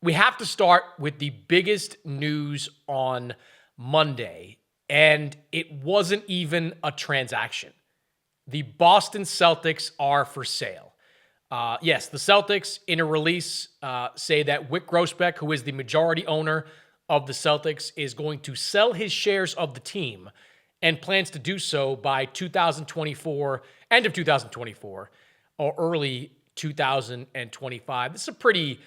we have to start with the biggest news on Monday, and it wasn't even a transaction. The Boston Celtics are for sale. Yes, the Celtics, in a release, say that Wyc Grousbeck, who is the majority owner of the Celtics, is going to sell his shares of the team and plans to do so by 2024, end of 2024, or early 2025. This is a pretty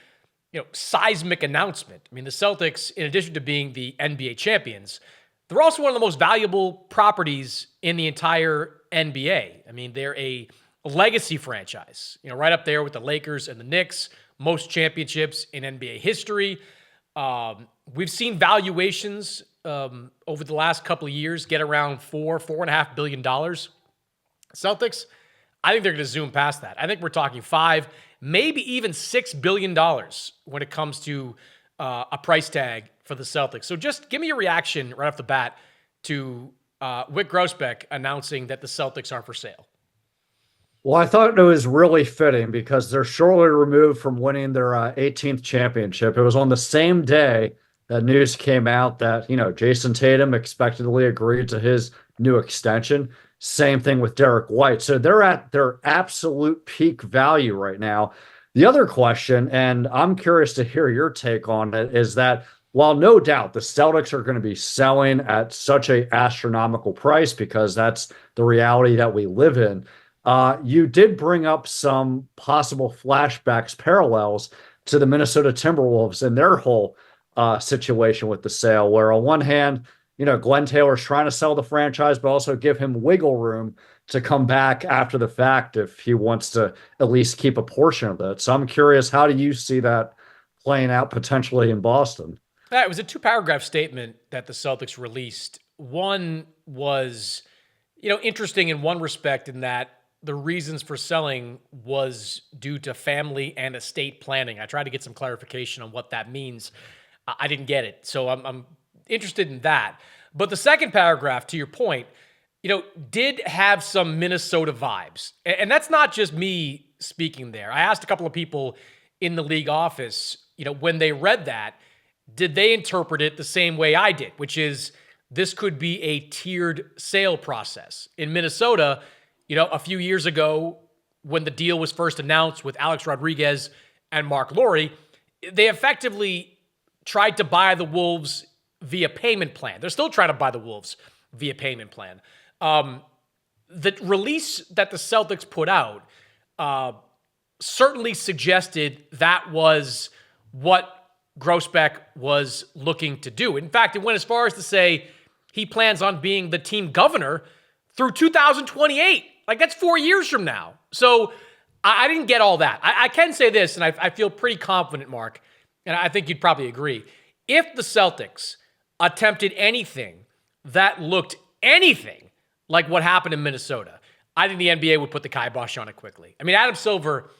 seismic announcement. I mean, the Celtics, in addition to being the NBA champions, they're also one of the most valuable properties in the entire NBA. I mean, they're a legacy franchise, right up there with the Lakers and the Knicks, most championships in NBA history. We've seen valuations over the last couple of years get around $4.5 billion. Celtics, I think they're going to zoom past that. I think we're talking $5, maybe even $6 billion when it comes to a price tag for the Celtics. So just give me a reaction right off the bat to Wyc Grousbeck announcing that the Celtics are for sale. Well, I thought it was really fitting because they're shortly removed from winning their 18th championship. It was on the same day that news came out that, Jason Tatum expectedly agreed to his new extension. Same thing with Derek White. So they're at their absolute peak value right now. The other question, and I'm curious to hear your take on it, is that while no doubt the Celtics are going to be selling at such an astronomical price because that's the reality that we live in, you did bring up some possible flashbacks, parallels to the Minnesota Timberwolves and their whole situation with the sale, where on one hand, Glenn Taylor's trying to sell the franchise, but also give him wiggle room to come back after the fact if he wants to at least keep a portion of it. So I'm curious, how do you see that playing out potentially in Boston? It was a 2-paragraph statement that the Celtics released. One was, interesting in one respect in that the reasons for selling was due to family and estate planning. I tried to get some clarification on what that means. I didn't get it. So I'm interested in that. But the second paragraph, to your point, did have some Minnesota vibes. And that's not just me speaking there. I asked a couple of people in the league office, when they read that, did they interpret it the same way I did, which is this could be a tiered sale process. In Minnesota, a few years ago, when the deal was first announced with Alex Rodriguez and Mark Lowry, they effectively tried to buy the Wolves via payment plan. They're still trying to buy the Wolves via payment plan. The release that the Celtics put out certainly suggested that was what Grousbeck was looking to do. In fact, it went as far as to say he plans on being the team governor through 2028. Like, that's 4 years from now. So I didn't get all that. I can say this, and I feel pretty confident, Mark, and I think you'd probably agree. If the Celtics attempted anything that looked anything like what happened in Minnesota, I think the NBA would put the kibosh on it quickly. I mean, Adam Silver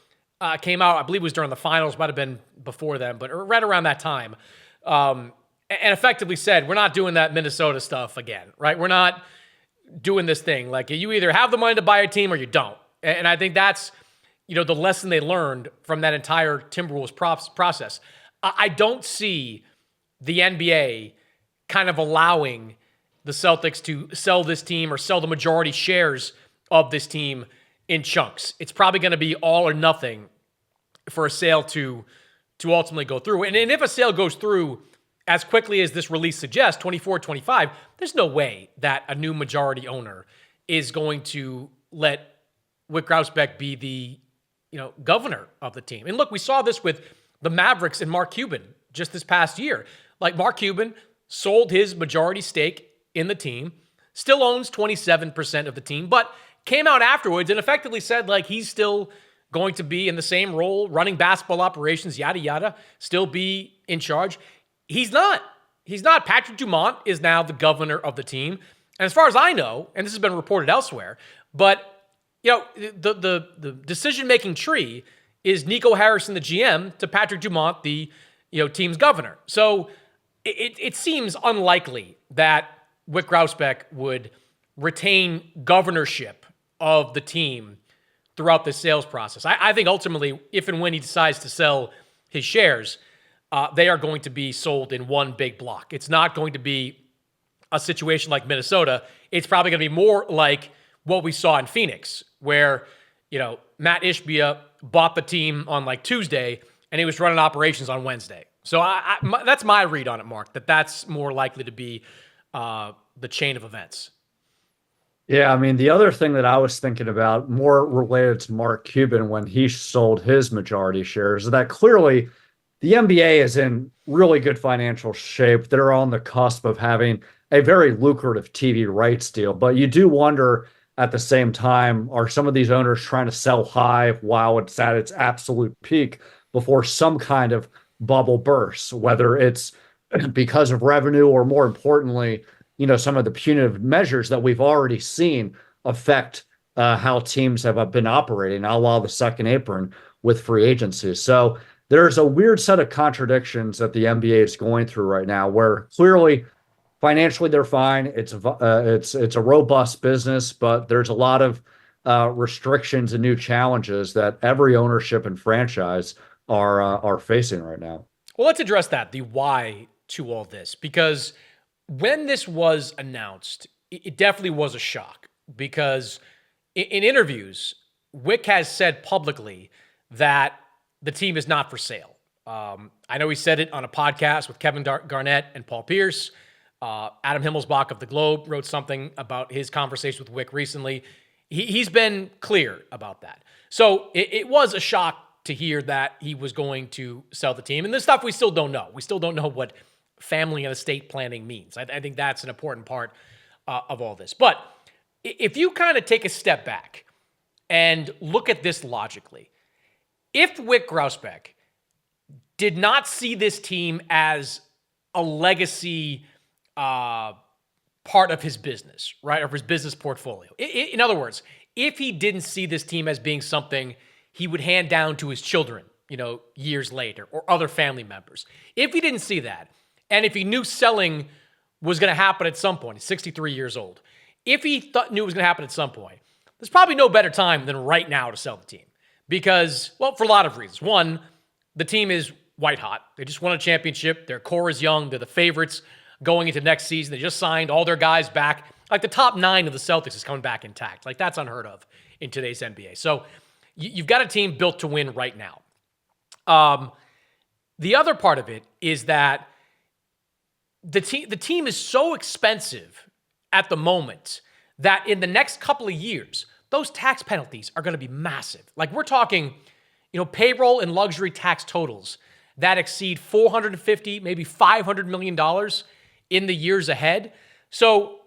came out, I believe it was during the finals, might have been before then, but right around that time, and effectively said, we're not doing that Minnesota stuff again, right? We're not doing this thing. Like, you either have the money to buy a team or you don't. And I think that's, the lesson they learned from that entire Timberwolves process. I don't see the NBA kind of allowing the Celtics to sell this team or sell the majority shares of this team in chunks. It's probably going to be all or nothing for a sale to ultimately go through. And if a sale goes through as quickly as this release suggests, 24, 25, there's no way that a new majority owner is going to let Wyc Grousbeck be the governor of the team. And look, we saw this with the Mavericks and Mark Cuban just this past year. Like, Mark Cuban sold his majority stake in the team, still owns 27% of the team, but came out afterwards and effectively said, like, he's still going to be in the same role, running basketball operations, yada, yada, still be in charge. He's not. He's not. Patrick Dumont is now the governor of the team. And as far as I know, and this has been reported elsewhere, but, the decision-making tree is Nico Harrison, the GM, to Patrick Dumont, the, team's governor. So it seems unlikely that Wyc Grousbeck would retain governorship of the team throughout the sales process. I think ultimately, if and when he decides to sell his shares, they are going to be sold in one big block. It's not going to be a situation like Minnesota. It's probably going to be more like what we saw in Phoenix, where, Matt Ishbia bought the team on like Tuesday and he was running operations on Wednesday. So that's my read on it, Mark, that's more likely to be the chain of events. Yeah, I mean, the other thing that I was thinking about, more related to Mark Cuban when he sold his majority shares, is that clearly the NBA is in really good financial shape. They're on the cusp of having a very lucrative TV rights deal. But you do wonder at the same time, are some of these owners trying to sell high while it's at its absolute peak before some kind of bubble bursts, whether it's because of revenue or, more importantly, some of the punitive measures that we've already seen affect how teams have been operating, a la the second apron with free agency. So there's a weird set of contradictions that the NBA is going through right now, where clearly financially they're fine. It's a robust business, but there's a lot of restrictions and new challenges that every ownership and franchise are facing right now. Well, let's address that, the why to all this, because when this was announced, it definitely was a shock, because in interviews, Wyc has said publicly that the team is not for sale. I know he said it on a podcast with Kevin Garnett and Paul Pierce. Adam Himmelsbach of The Globe wrote something about his conversation with Wyc recently. He's been clear about that. So it was a shock to hear that he was going to sell the team. And this stuff we still don't know. We still don't know what family and estate planning means. I think that's an important part of all this. But if you kind of take a step back and look at this logically, if Wyc Grousbeck did not see this team as a legacy part of his business, right, of his business portfolio. In other words, if he didn't see this team as being something he would hand down to his children, years later, or other family members, if he didn't see that, and if he knew selling was going to happen at some point, he's 63 years old, if he knew it was going to happen at some point, there's probably no better time than right now to sell the team. Because, well, for a lot of reasons. One, the team is white hot. They just won a championship. Their core is young. They're the favorites going into next season. They just signed all their guys back. Like the top 9 of the Celtics is coming back intact. Like that's unheard of in today's NBA. So you've got a team built to win right now. The other part of it is that the team is so expensive at the moment that in the next couple of years, those tax penalties are going to be massive. Like we're talking, payroll and luxury tax totals that exceed $450, maybe $500 million in the years ahead. So,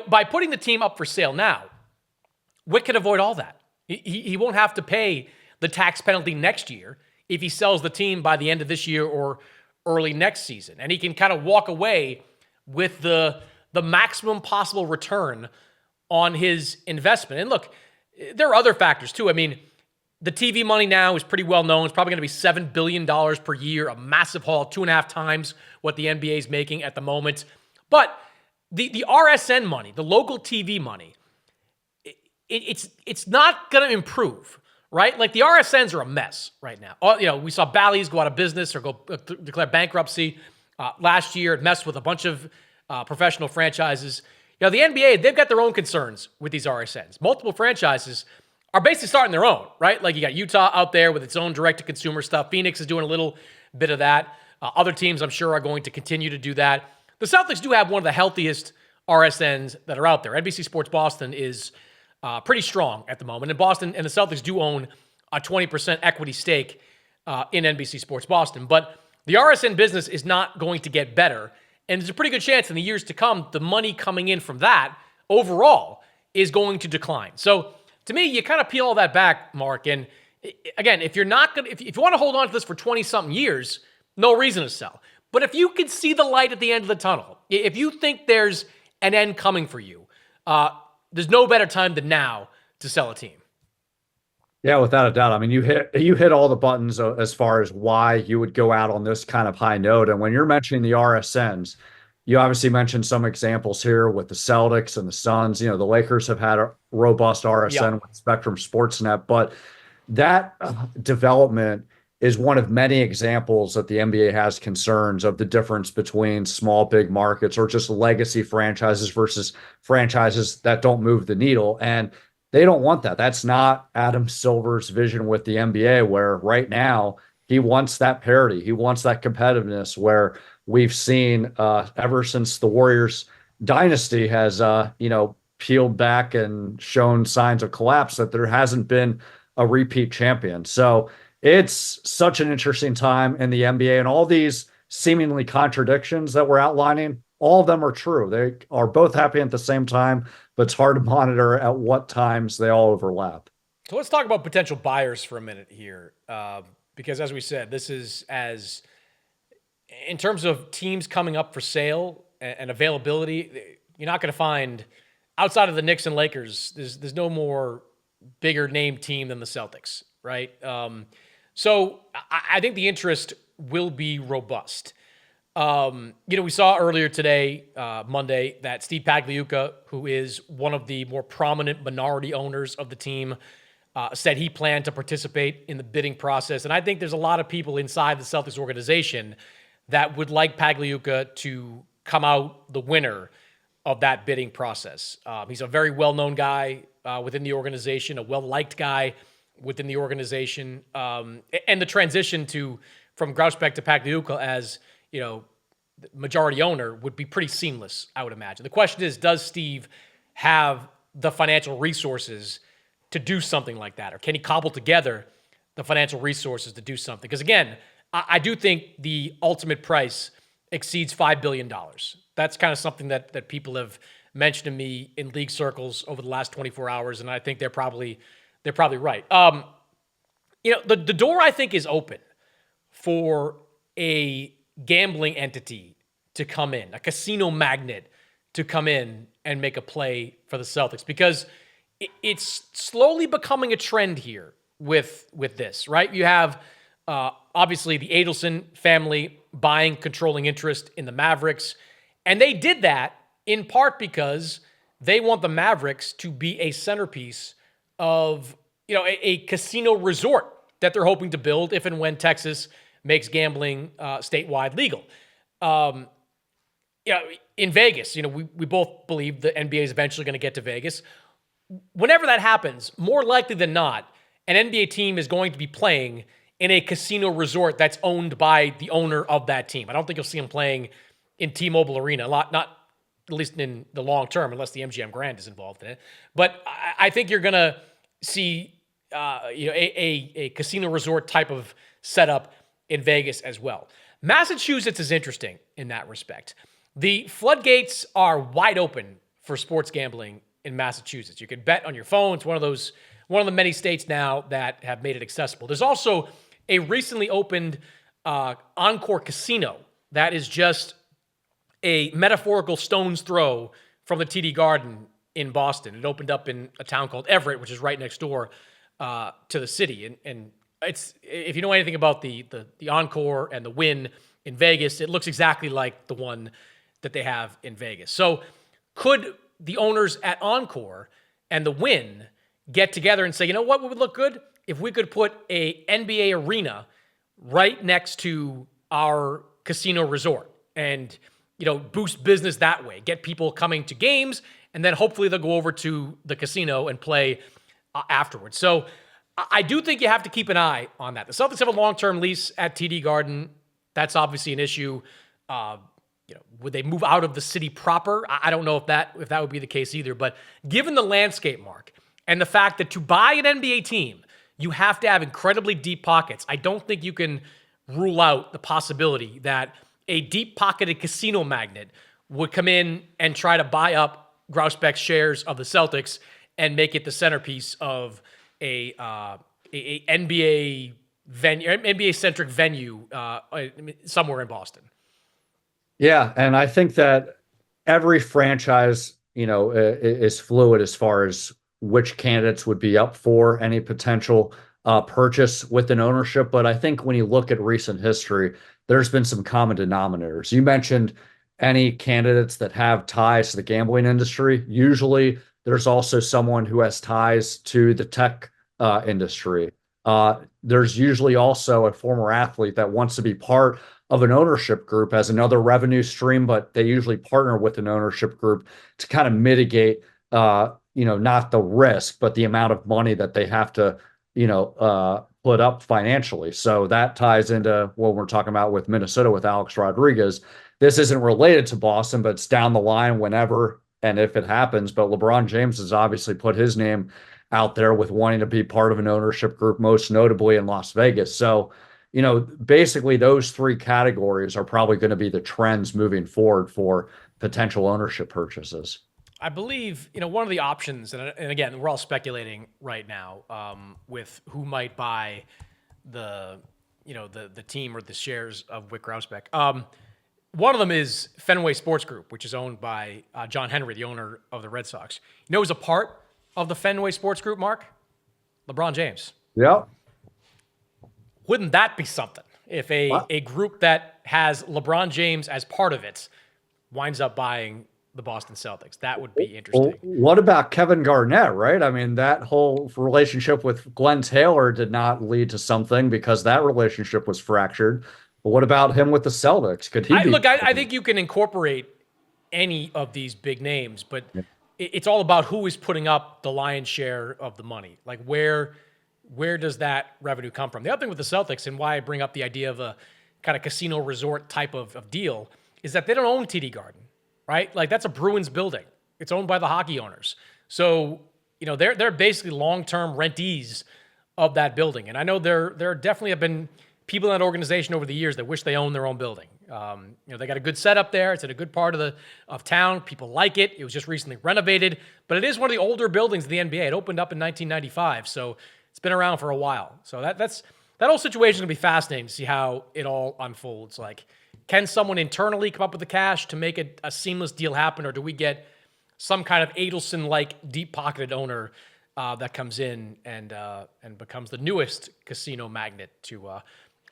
by putting the team up for sale now, Wyc can avoid all that. He won't have to pay the tax penalty next year if he sells the team by the end of this year or early next season. And he can kind of walk away with the maximum possible return on his investment. And look, there are other factors too. I mean, the TV money now is pretty well known. It's probably going to be $7 billion per year, a massive haul, 2.5 times what the NBA is making at the moment. But the RSN money, the local TV money, it's not going to improve, right? Like the RSNs are a mess right now. We saw Bally's go out of business or declare bankruptcy last year. It messed with a bunch of professional franchises. The NBA, they've got their own concerns with these RSNs. Multiple franchises are basically starting their own, right? Like you got Utah out there with its own direct-to-consumer stuff. Phoenix is doing a little bit of that. Other teams, I'm sure, are going to continue to do that. The Celtics do have one of the healthiest RSNs that are out there. NBC Sports Boston is pretty strong at the moment. And Boston and the Celtics do own a 20% equity stake in NBC Sports Boston. But the RSN business is not going to get better. And there's a pretty good chance in the years to come, the money coming in from that overall is going to decline. So to me, you kind of peel all that back, Mark. And again, if you want to hold on to this for 20 something years, no reason to sell. But if you can see the light at the end of the tunnel, if you think there's an end coming for you, there's no better time than now to sell a team. Yeah, without a doubt. I mean, you hit all the buttons as far as why you would go out on this kind of high note. And when you're mentioning the RSNs, you obviously mentioned some examples here with the Celtics and the Suns. The Lakers have had a robust RSN with Spectrum Sportsnet, but that development is one of many examples that the NBA has concerns of the difference between small, big markets or just legacy franchises versus franchises that don't move the needle. And they don't want that. That's not Adam Silver's vision with the NBA, where right now he wants that parity. He wants that competitiveness where we've seen ever since the Warriors dynasty has, peeled back and shown signs of collapse that there hasn't been a repeat champion. So it's such an interesting time in the NBA, and all these seemingly contradictions that we're outlining, all of them are true. They are both happening at the same time, but it's hard to monitor at what times they all overlap. So let's talk about potential buyers for a minute here, because as we said, this is as in terms of teams coming up for sale and availability. You're not going to find outside of the Knicks and Lakers. There's no more bigger name team than the Celtics, right? So I think the interest will be robust. We saw earlier today, Monday, that Steve Pagliuca, who is one of the more prominent minority owners of the team, said he planned to participate in the bidding process. And I think there's a lot of people inside the Celtics organization that would like Pagliuca to come out the winner of that bidding process. He's a very well-known guy within the organization, a well-liked guy within the organization. And the transition from Grousbeck to Pagliuca as, majority owner would be pretty seamless, I would imagine. The question is, does Steve have the financial resources to do something like that? Or can he cobble together the financial resources to do something? Because again, I do think the ultimate price exceeds $5 billion. That's kind of something that people have mentioned to me in league circles over the last 24 hours, and I think they're probably right. The door, I think, is open for a gambling entity to come in, a casino magnate to come in and make a play for the Celtics, because it's slowly becoming a trend here with this, right? You have obviously the Adelson family buying controlling interest in the Mavericks, and they did that in part because they want the Mavericks to be a centerpiece of a casino resort that they're hoping to build if and when Texas makes gambling statewide legal. In Vegas, we both believe the NBA is eventually going to get to Vegas. Whenever that happens, more likely than not, an NBA team is going to be playing in a casino resort that's owned by the owner of that team. I don't think you'll see them playing in T-Mobile Arena, not at least in the long term, unless the MGM Grand is involved in it. But I think you're going to see a casino resort type of setup in Vegas as well. Massachusetts is interesting in that respect. The floodgates are wide open for sports gambling in Massachusetts. You can bet on your phone. It's one of the many states now that have made it accessible. There's also a recently opened Encore Casino that is just a metaphorical stone's throw from the TD Garden in Boston. It opened up in a town called Everett, which is right next door to the city. And it's, if you know anything about the Encore and the Wynn in Vegas, it looks exactly like the one that they have in Vegas. So could the owners at Encore and the Wynn get together and say, you know what would look good? If we could put a NBA arena right next to our casino resort and, boost business that way, get people coming to games, and then hopefully they'll go over to the casino and play afterwards. So I do think you have to keep an eye on that. The Celtics have a long-term lease at TD Garden. That's obviously an issue. Would they move out of the city proper? I don't know if that would be the case either. But given the landscape, Mark, and the fact that to buy an NBA team, you have to have incredibly deep pockets, I don't think you can rule out the possibility that a deep-pocketed casino magnate would come in and try to buy up Grousbeck's shares of the Celtics and make it the centerpiece of a NBA venue, NBA-centric venue somewhere in Boston. Yeah, and I think that every franchise, is fluid as far as which candidates would be up for any potential purchase with an ownership. But I think when you look at recent history, there's been some common denominators. You mentioned any candidates that have ties to the gambling industry. Usually there's also someone who has ties to the tech industry. there's usually also a former athlete that wants to be part of an ownership group as another revenue stream, but they usually partner with an ownership group to kind of mitigate, not the risk, but the amount of money that they have to, put up financially. So that ties into what we're talking about with Minnesota with Alex Rodriguez. This isn't related to Boston, but it's down the line whenever and if it happens. But LeBron James has obviously put his name out there with wanting to be part of an ownership group, most notably in Las Vegas. So, basically those three categories are probably going to be the trends moving forward for potential ownership purchases. I believe, one of the options, and again, we're all speculating right now with who might buy the team or the shares of Wyc Grousbeck. One of them is Fenway Sports Group, which is owned by John Henry, the owner of the Red Sox. Who's a part of the Fenway Sports Group, Mark? LeBron James. Yeah. Wouldn't that be something if a group that has LeBron James as part of it winds up buying the Boston Celtics? That would be interesting. Well, what about Kevin Garnett, right? I mean, that whole relationship with Glenn Taylor did not lead to something because that relationship was fractured. But what about him with the Celtics? Could he be? Look, I think you can incorporate any of these big names, but it's all about who is putting up the lion's share of the money. Like where does that revenue come from? The other thing with the Celtics and why I bring up the idea of a kind of casino resort type of deal is that they don't own TD Garden, right? Like that's a Bruins building. It's owned by the hockey owners. So, they're basically long-term rentees of that building. And I know there definitely have been people in that organization over the years that wish they owned their own building. They got a good setup there. It's in a good part of town. People like it. It was just recently renovated, but it is one of the older buildings of the NBA. It opened up in 1995, so it's been around for a while. So that whole situation is gonna be fascinating to see how it all unfolds. Like, can someone internally come up with the cash to make a seamless deal happen, or do we get some kind of Adelson-like deep-pocketed owner that comes in and becomes the newest casino magnate to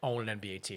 own an NBA team?